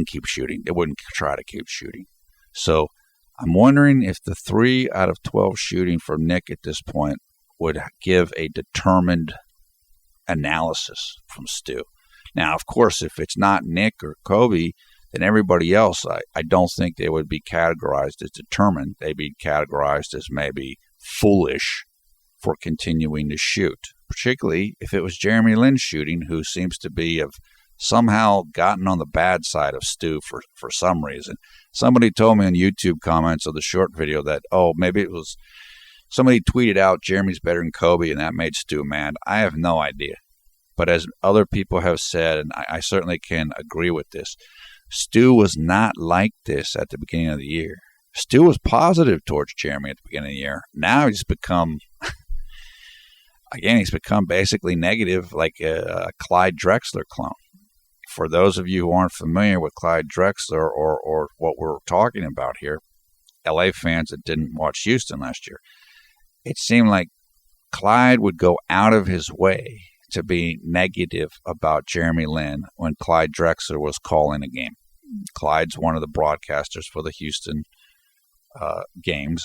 keep shooting. They wouldn't try to keep shooting. So I'm wondering if the 3 out of 12 shooting from Nick at this point would give a determined analysis from Stu. Now, of course, if it's not Nick or Kobe, then everybody else, I don't think they would be categorized as determined. They'd be categorized as maybe foolish for continuing to shoot, particularly if it was JLin shooting, who seems to have somehow gotten on the bad side of Stu for some reason. Somebody told me in YouTube comments of the short video that, maybe it was somebody tweeted out Jeremy's better than Kobe, and that made Stu mad. I have no idea. But as other people have said, and I certainly can agree with this, Stu was not like this at the beginning of the year. Stu was positive towards Jeremy at the beginning of the year. Now he's become basically negative, like a Clyde Drexler clone. For those of you who aren't familiar with Clyde Drexler or what we're talking about here, LA fans that didn't watch Houston last year, it seemed like Clyde would go out of his way to be negative about JLin when Clyde Drexler was calling a game. Clyde's one of the broadcasters for the Houston games,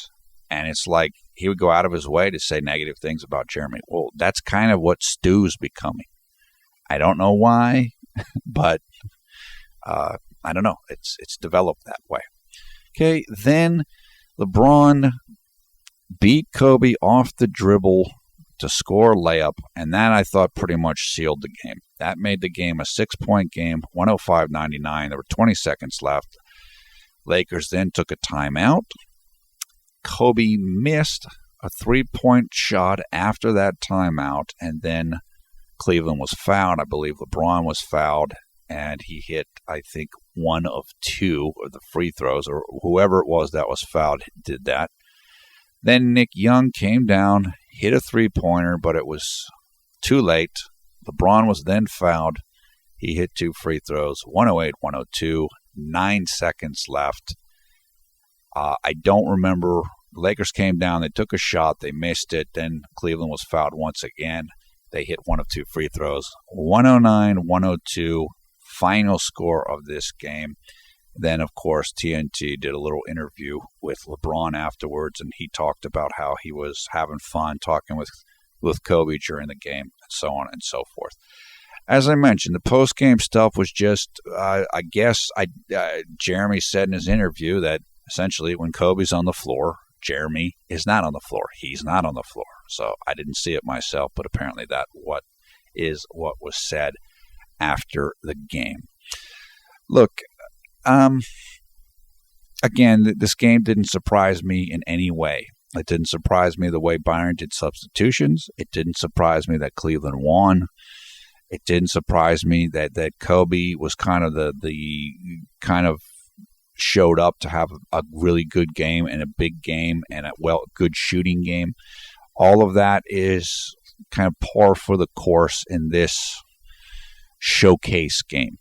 and it's like he would go out of his way to say negative things about Jeremy. Well, that's kind of what Stu's becoming. I don't know why, but I don't know. It's developed that way. Okay, then LeBron beat Kobe off the dribble to score a layup, and that I thought pretty much sealed the game. That made the game a 6-point game, 105-99. There were 20 seconds left. Lakers then took a timeout. Kobe missed a 3-point shot after that timeout, and then Cleveland was fouled. I believe LeBron was fouled, and he hit, I think, 1 of 2 of the free throws, or whoever it was that was fouled did that. Then Nick Young came down, hit a 3-pointer, but it was too late. LeBron was then fouled. He hit 2 free throws, 108-102, 9 seconds left. I don't remember. The Lakers came down. They took a shot. They missed it. Then Cleveland was fouled once again. They hit 1 of 2 free throws. 109-102, final score of this game. Then, of course, TNT did a little interview with LeBron afterwards, and he talked about how he was having fun talking with Kobe during the game, and so on and so forth. As I mentioned, the post-game stuff was just, Jeremy said in his interview that essentially when Kobe's on the floor, Jeremy is not on the floor. He's not on the floor. So I didn't see it myself, but apparently that what was said after the game. Look, again, this game didn't surprise me in any way. It didn't surprise me the way Byron did substitutions. It didn't surprise me that Cleveland won. It didn't surprise me that Kobe was kind of the kind of showed up to have a really good game and a big game and a good shooting game. All of that is kind of par for the course in this showcase game.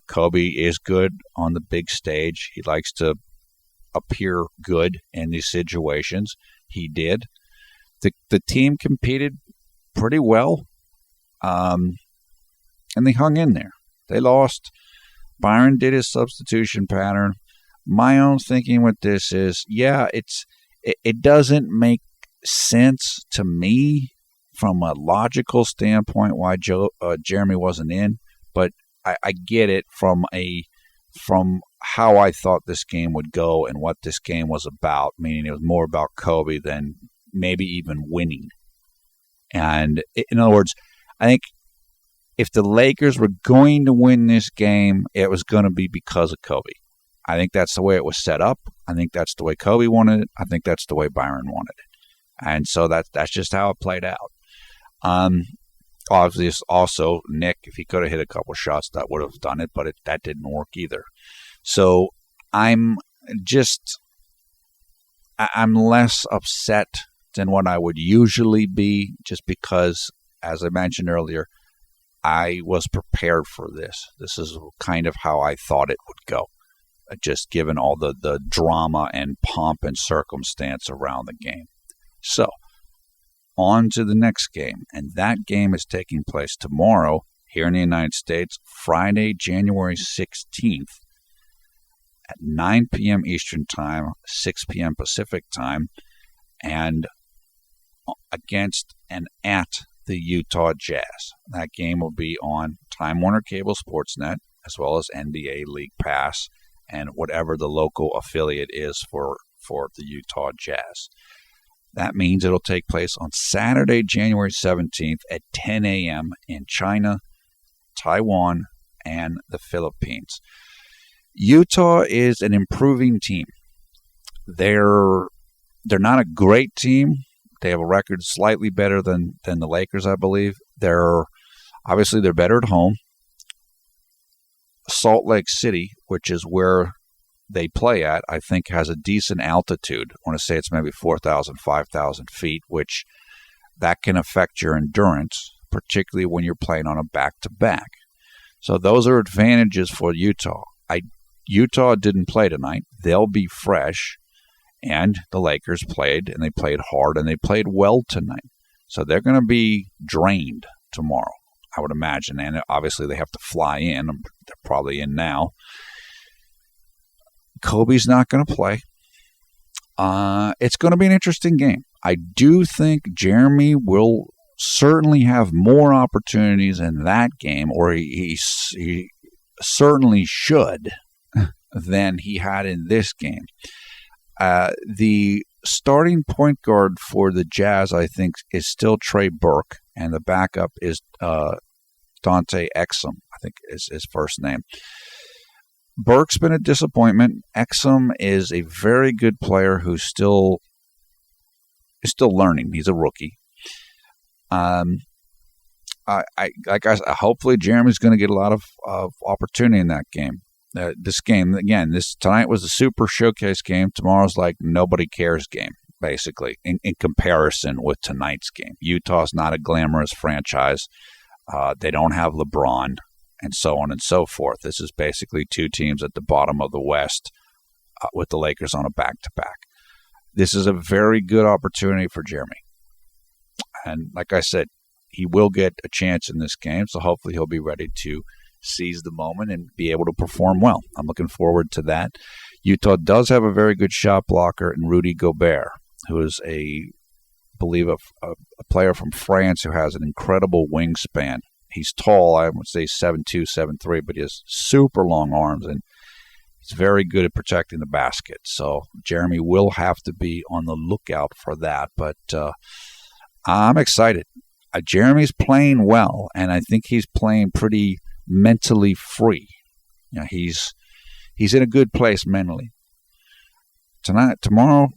Kobe is good on the big stage. He likes to appear good in these situations. He did. The team competed pretty well, and they hung in there. They lost. Byron did his substitution pattern. My own thinking with this is, it doesn't make sense to me from a logical standpoint why Jeremy wasn't in, but I get it from how I thought this game would go and what this game was about, meaning it was more about Kobe than maybe even winning. And in other words, I think if the Lakers were going to win this game, it was going to be because of Kobe. I think that's the way it was set up. I think that's the way Kobe wanted it. I think that's the way Byron wanted it. And so that's just how it played out. Obviously, also, Nick, if he could have hit a couple shots, that would have done it, but that didn't work either. So I'm less upset than what I would usually be, just because, as I mentioned earlier, I was prepared for this. This is kind of how I thought it would go, just given all the drama and pomp and circumstance around the game. So, on to the next game, and that game is taking place tomorrow here in the United States, Friday, January 16th at 9 p.m. Eastern Time, 6 p.m. Pacific Time, and against and at the Utah Jazz. That game will be on Time Warner Cable Sportsnet, as well as NBA League Pass, and whatever the local affiliate is for the Utah Jazz. That means it'll take place on Saturday, January 17th at 10 a.m. in China, Taiwan, and the Philippines. Utah is an improving team. They're not a great team. They have a record slightly better than the Lakers, I believe. They're better at home. Salt Lake City, which is where they play at, I think has a decent altitude. I want to say it's maybe 4,000, 5,000 feet, which that can affect your endurance, particularly when you're playing on a back-to-back. So those are advantages for Utah. Utah didn't play tonight. They'll be fresh. And the Lakers played, and they played hard, and they played well tonight. So they're going to be drained tomorrow, I would imagine. And obviously they have to fly in. They're probably in now. Kobe's not going to play. It's going to be an interesting game. I do think Jeremy will certainly have more opportunities in that game, or he certainly should, than he had in this game. The starting point guard for the Jazz, I think, is still Trey Burke, and the backup is Dante Exum, I think is his first name. Burke's been a disappointment. Exum is a very good player who's still learning. He's a rookie. Hopefully Jeremy's going to get a lot of opportunity in that game. This game, again, tonight was a super showcase game. Tomorrow's like nobody cares game, basically, in comparison with tonight's game. Utah's not a glamorous franchise. They don't have LeBron, and so on and so forth. This is basically two teams at the bottom of the West with the Lakers on a back-to-back. This is a very good opportunity for Jeremy. And like I said, he will get a chance in this game, so hopefully he'll be ready to seize the moment and be able to perform well. I'm looking forward to that. Utah does have a very good shot blocker in Rudy Gobert, who is a player from France who has an incredible wingspan. He's tall, I would say 7'2", 7'3", but he has super long arms, and He's very good at protecting the basket. So Jeremy will have to be on the lookout for that. But I'm excited. Jeremy's playing well, and I think he's playing pretty mentally free. He's in a good place mentally. Tomorrow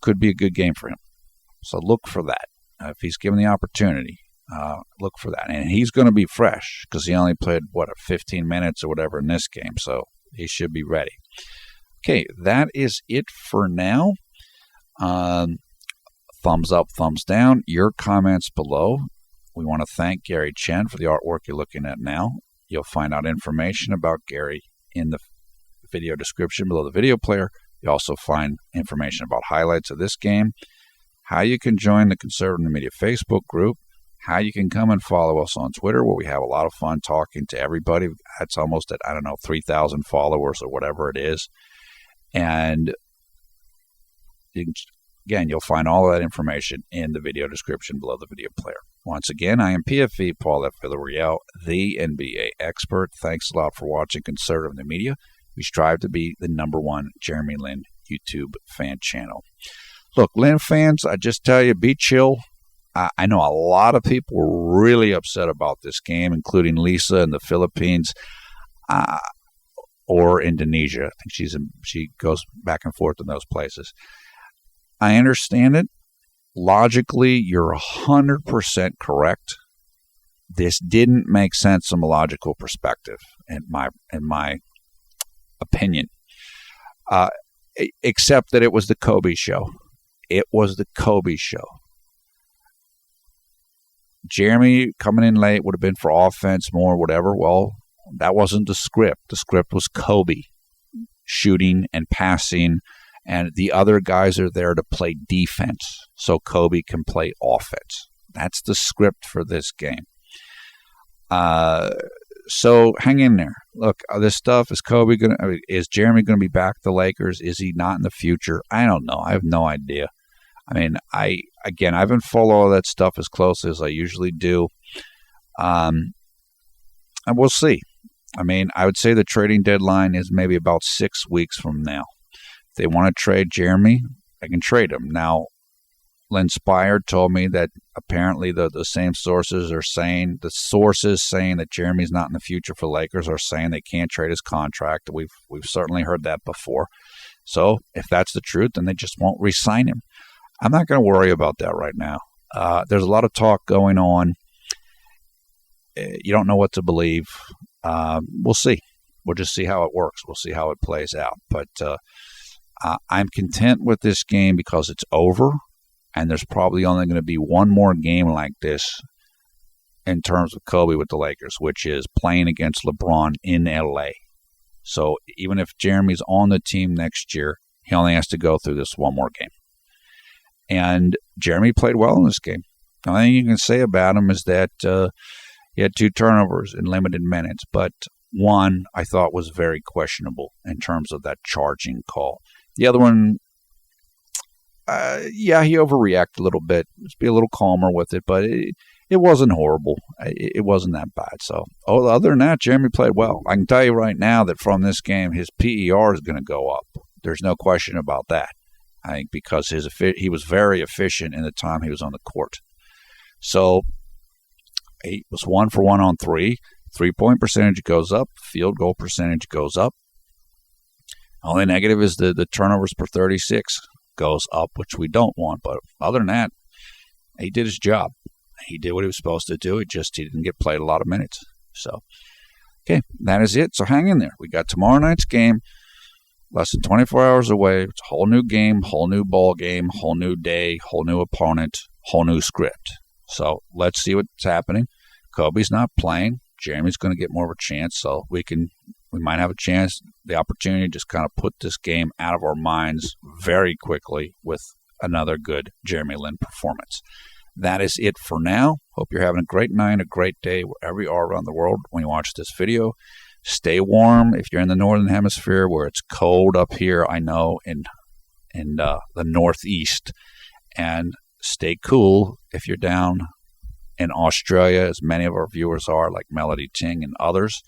could be a good game for him. So look for that. If he's given the opportunity, look for that. And he's going to be fresh because he only played, 15 minutes or whatever in this game. So he should be ready. Okay, that is it for now. Thumbs up, thumbs down. Your comments below. We want to thank Gary Chen for the artwork you're looking at now. You'll find out information about Gary in the video description below the video player. You'll also find information about highlights of this game, how you can join the Conservative Media Facebook group, how you can come and follow us on Twitter, where we have a lot of fun talking to everybody. That's almost at, 3,000 followers or whatever it is. And again, you'll find all of that information in the video description below the video player. Once again, I am PFE Paul F. Villarreal, the NBA expert. Thanks a lot for watching Conservative Media. We strive to be the #1 Jeremy Lin YouTube fan channel. Look, Lin fans, I just tell you, be chill. I know a lot of people were really upset about this game, including Lisa in the Philippines or Indonesia. I think she goes back and forth in those places. I understand it. Logically, you're 100% correct. This didn't make sense from a logical perspective, in my opinion, except that it was the Kobe show. It was the Kobe show. Jeremy coming in late would have been for offense more, whatever. Well, that wasn't the script. The script was Kobe shooting and passing, and the other guys are there to play defense so Kobe can play offense. That's the script for this game. So hang in there. Look, this stuff, is Jeremy going to be back to the Lakers? Is he not in the future? I don't know. I have no idea. I mean, I haven't followed all that stuff as closely as I usually do. And we'll see. I mean, I would say the trading deadline is maybe about 6 weeks from now. If they want to trade Jeremy, they can trade him. Now, Lynn Spire told me that apparently the same sources saying that Jeremy's not in the future for Lakers are saying they can't trade his contract. We've certainly heard that before. So if that's the truth, then they just won't re-sign him. I'm not going to worry about that right now. There's a lot of talk going on. You don't know what to believe. We'll see. We'll just see how it works. We'll see how it plays out. But I'm content with this game because it's over, and there's probably only going to be one more game like this in terms of Kobe with the Lakers, which is playing against LeBron in L.A. So even if Jeremy's on the team next year, he only has to go through this one more game. And Jeremy played well in this game. The only thing you can say about him is that he had 2 turnovers in limited minutes, but one I thought was very questionable in terms of that charging call. The other one, he overreacted a little bit. Let's be a little calmer with it, but it wasn't horrible. It wasn't that bad. So, other than that, Jeremy played well. I can tell you right now that from this game, his PER is going to go up. There's no question about that. I think because he was very efficient in the time he was on the court. So he was 1 for 1 on 3. 3-point percentage goes up. Field goal percentage goes up. Only negative is the turnovers per 36 goes up, which we don't want. But other than that, he did his job. He did what he was supposed to do. He didn't get played a lot of minutes. So, okay, that is it. So hang in there. We got tomorrow night's game. Less than 24 hours away. It's a whole new game, whole new ball game, whole new day, whole new opponent, whole new script. So let's see what's happening. Kobe's not playing. Jeremy's going to get more of a chance, so we might have a chance, the opportunity to just kind of put this game out of our minds very quickly with another good Jeremy Lin performance. That is it for now. Hope you're having a great night, a great day, wherever you are around the world when you watch this video. Stay warm if you're in the northern hemisphere where it's cold up here, I know, in the northeast. And stay cool if you're down in Australia, as many of our viewers are, like Melody Ting and others.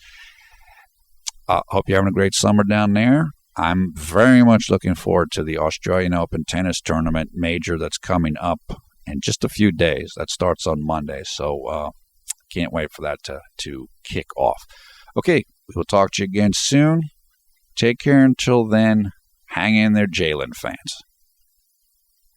Hope you're having a great summer down there. I'm very much looking forward to the Australian Open tennis tournament major that's coming up in just a few days. That starts on Monday, so can't wait for that to kick off. Okay, we'll talk to you again soon. Take care until then. Hang in there, JLin fans.